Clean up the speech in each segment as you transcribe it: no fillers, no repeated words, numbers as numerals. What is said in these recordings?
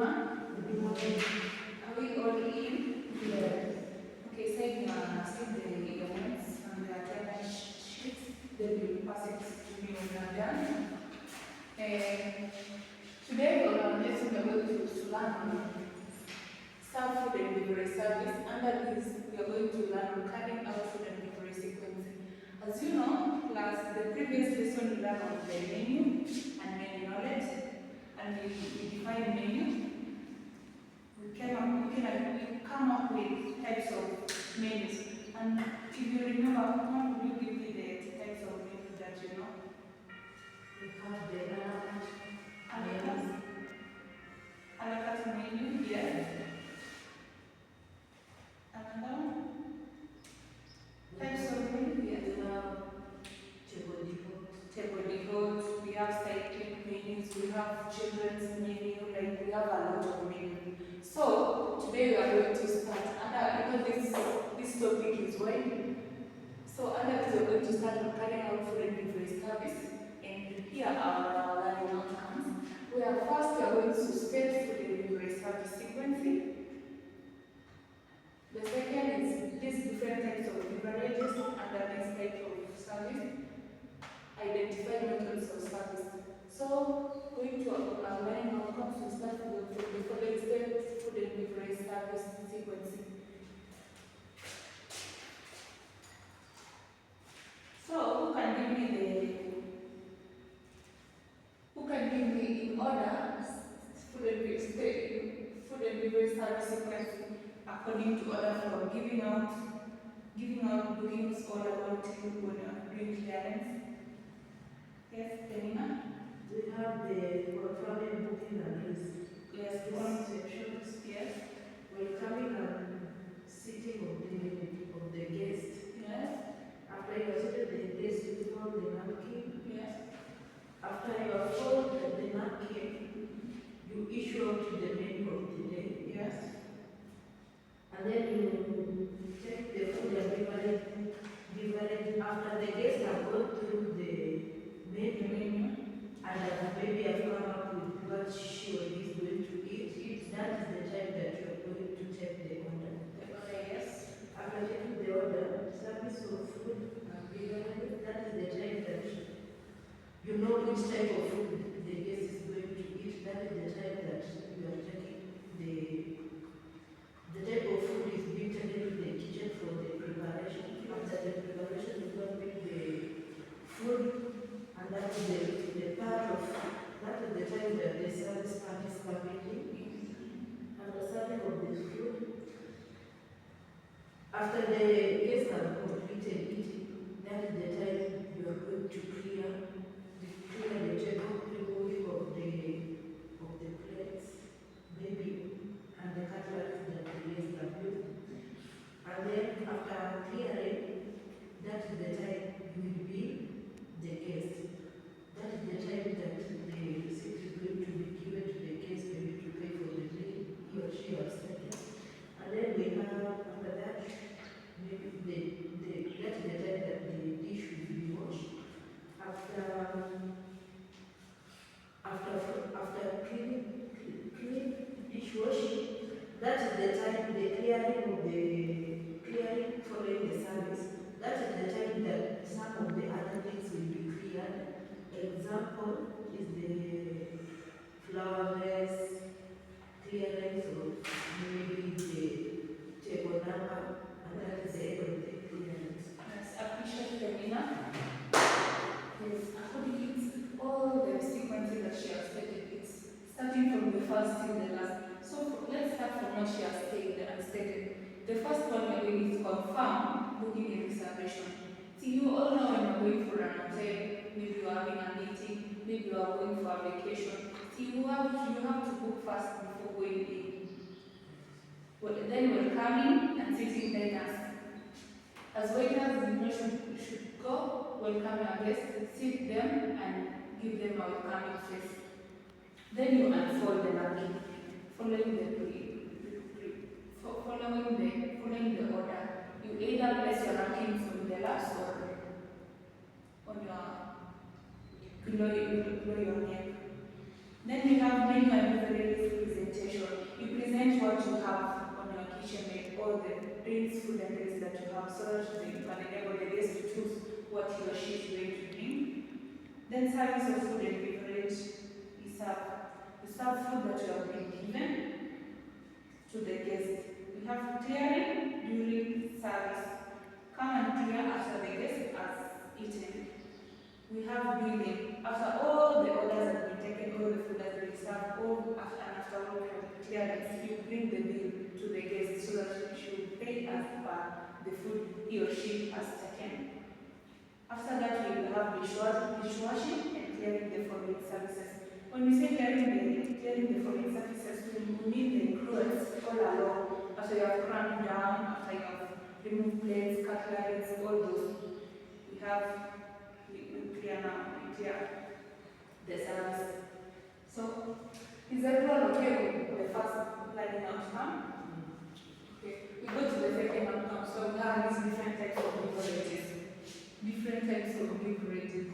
Are we all in? Yes. Okay, say you are still the elements on the attendance sheet, then you pass it to me when you are done. Today for our lesson we are going to learn on serve food and delivery service. Under this, we are going to learn on carrying out food and delivery sequencing. As you know, the previous lesson we learned on the menu and menu knowledge, and we define menu. We come up with types of menus. And if you remember, how would you give me the types of menus that you know? We have the A la carte menu, yes. Another one? Types of menu, yes. Table default, we have cyclic menus, we have children's menu, like we have a lot of menus. So today we are going to start because this topic is wide. So under this we are going to start on carrying out food and delivery service, and here are our learning outcomes. Where first we are going to state food and delivery service sequencing. The second is these different types of beverages under this type of service. Identify methods of service. So, going to our learning outcomes, we start with the following steps: food and delivery service sequencing. So, who can give me in order food and delivery service sequencing according to order from giving out bookings all about when you are doing clearance? Yes, Penina? We have the confirming booking address. Yes, One sections. Yes. Welcoming and sitting of the guest. Yes. After you have seated the guest, you fold the napkin. Yes. After you have folded the napkin, you issue out the menu of the day. Yes. And then you take the food and beverage. After the guests have gone through the menu, and maybe I've come up with what she or he is going to eat, that is the time that you are going to take the order. Yes. After taking the order, service of food and beverage, that is the time that you know which type of food the guest is going to eat. That is the time that you are taking the type of food is being taken to the kitchen for the preparation. After the preparation, you go make the food. And that is the time that the service part is coming in. And the serving of the food. After the guests have completed eating, that is the time you are going to clear the table, removing of the plates, maybe, and the cutlery that the guests have used. And then after clearing, that is the time you will be the guest. That is the time that the receipt is going to be given to the guest, maybe to pay for the meal he or she has taken. And then we have, after that, maybe that is the time that the dish will be washed. After clean dishwashing, that is the time the clearing following the service. That is the time that some of the other things will be cleared. Example is the flower vase, clearance of maybe the table number, and that is the end of the clearance. Yes, appreciate Penina. Yes, according to all the sequences that she has stated, it's starting from the first till the last. So let's start from what she has stated and stated. The first one we're going to confirm booking a reservation. See, you all know when you're going for an hotel, maybe you are having a meeting, maybe you are going for a vacation. See, you have to book first before going in. But then welcoming and sitting diners. As waiters, you know, should go, welcome your guests, sit them, and give them a welcoming face. Then you unfold the napkin, following the order. You either place your napkins on the laps or on below your neck. Then we have menu and beverage presentation. have so that you can enable the guest to choose what he or she is going to bring. Then service of food and beverage is served. You serve food that you have been given to the guest. We have clearing during service. Come and clear after the guest has eaten. We have billing. After all the orders have been taken, all the food has been served, after all clearance, you bring the bill to the guest so that she should pay as per the food he or she has taken. After that, we will have dishwashing and clearing the following services. When we say clearing the following services, we mean the clothes all along. After you have crammed down, after you have removed plates, cutlery, all those, we clear the service. So, is everyone okay with the first learning outcome? Okay. We go to the second outcome. So we have these different types of beverages. Different types of beverages.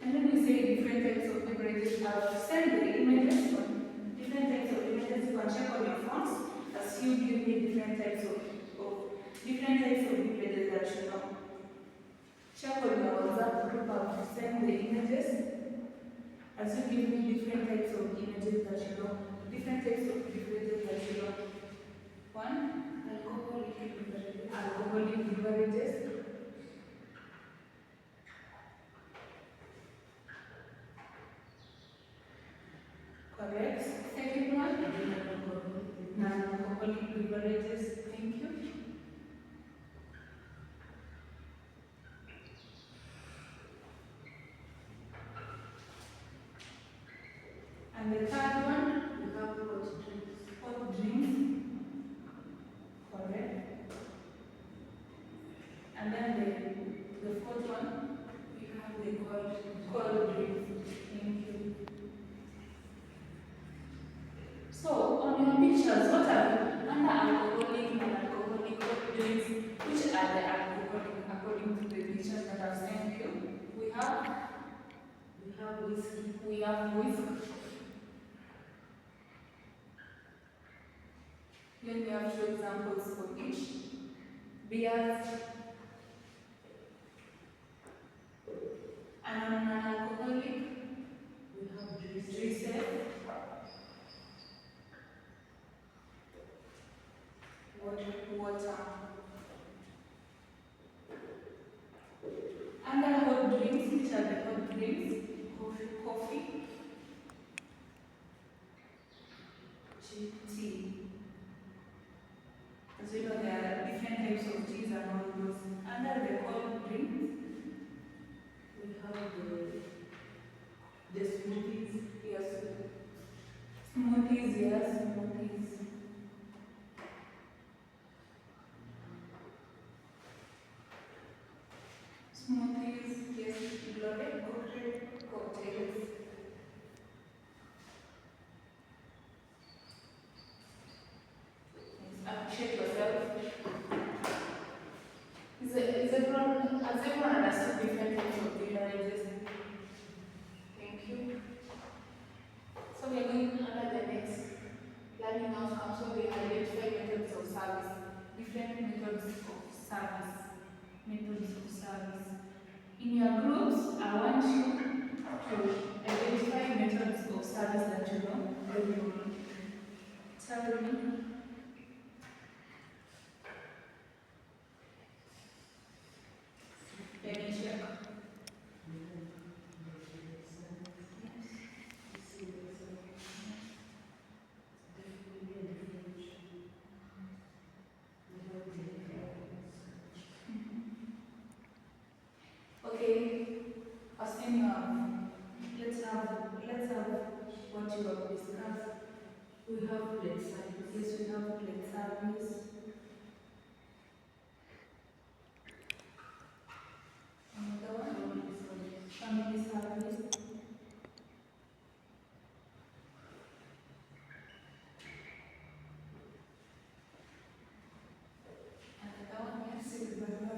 And when we say different types of beverages, I'll send the images on different types of beverages. You can check on your phones as you give me different types of beverages that you know. Check on your WhatsApp group. I'll send the images as you give me different types of images that you know. Different types of beverages that you know. One, alcoholic beverages. Correct. Second one, non-alcoholic beverages. Thank you. And the third one, We have hot drinks. hot drinks. Correct. And then the fourth one, We have the cold drinks. Thank you. So, on your pictures, what are under alcoholic and alcoholic hot drinks? Which are the alcoholic according to the pictures that I've sent you? We have whiskey. We have whiskey. Then we have two examples for each. Beers. And on non-alcoholic, We have juices. juices. Water. Under hot drinks, which are the hot drinks? Coffee. Tea. As you know, there are different types of teas and all those. Under the cold drinks, We have the smoothies. yes. Smoothies, yes, smoothies. Smoothies, yes, Gloria, cocktails. Yes, appreciate yourself. Has everyone understood different types of beverages? Thank you. So we are going under the next learning outcome. So we identify methods of service. Different methods of service. In your groups, I want you to identify methods of service that you know. Tell me. Let me check. Okay, asking let's have what you have discussed. We have plate service. Yes, we have plate service. Another one, family service. Another one, yes, is the service.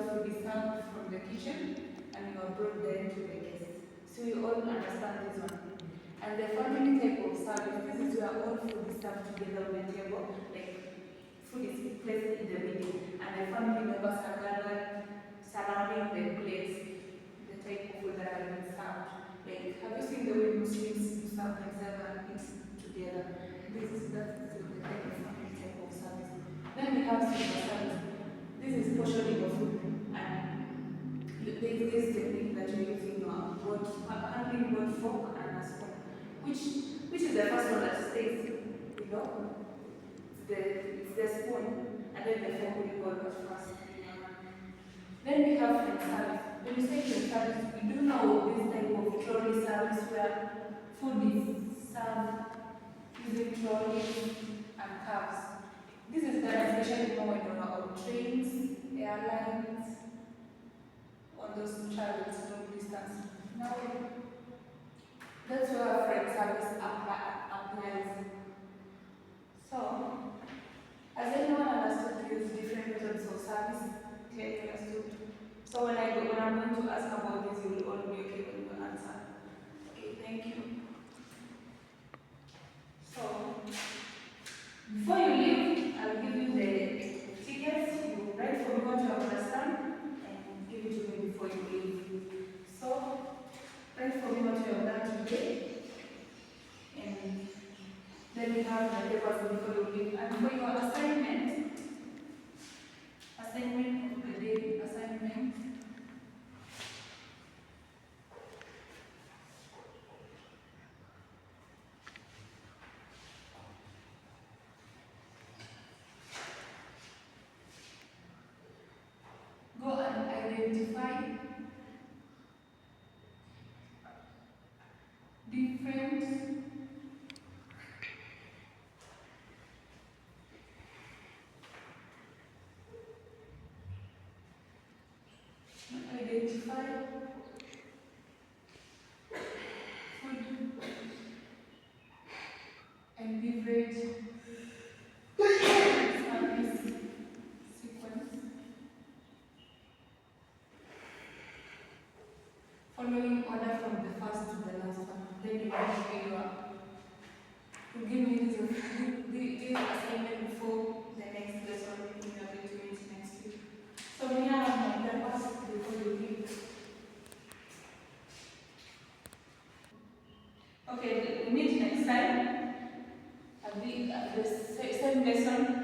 where food is served from the kitchen and you are brought there to the guests. So we all understand this one. And the family type of service, this is where all food is served together on the table, like food is placed in the middle, and the family members are gathered surrounding the plates, the type of food that are being served. Like, have you seen the way Muslims serve themselves and eat together? That's the type of family type of service. Then we have super service. This is portioning of food, and there is this technique that you're using handling both fork and a spoon. Which is the first one that stays, you know? It's the spoon, and then the fork will go out first. Then we have food service. When you say food service, we do know this type of trolley service where food is served using trolleys and cabs. This is done especially when you're on trains, airlines, on those travels long distance. Now, that's where freight service applies. So, has anyone understood these different methods of service? Okay, understood. So when I'm going to ask about this, you will all be okay with the answer. Okay, thank you. So, before you leave, I'll give you the tickets. You write for me what you understand and give it to me before you leave. So, write for me what you have done today. And then we have the papers before you leave. And for your assignment of the day, assignment. Go and identify different food and beverage service sequence following order from the first to the last one. Then you have to give me this assignment before the next lesson. We are going to meet next week. So we have my papers before you leave. Okay, we meet next time. The same lesson.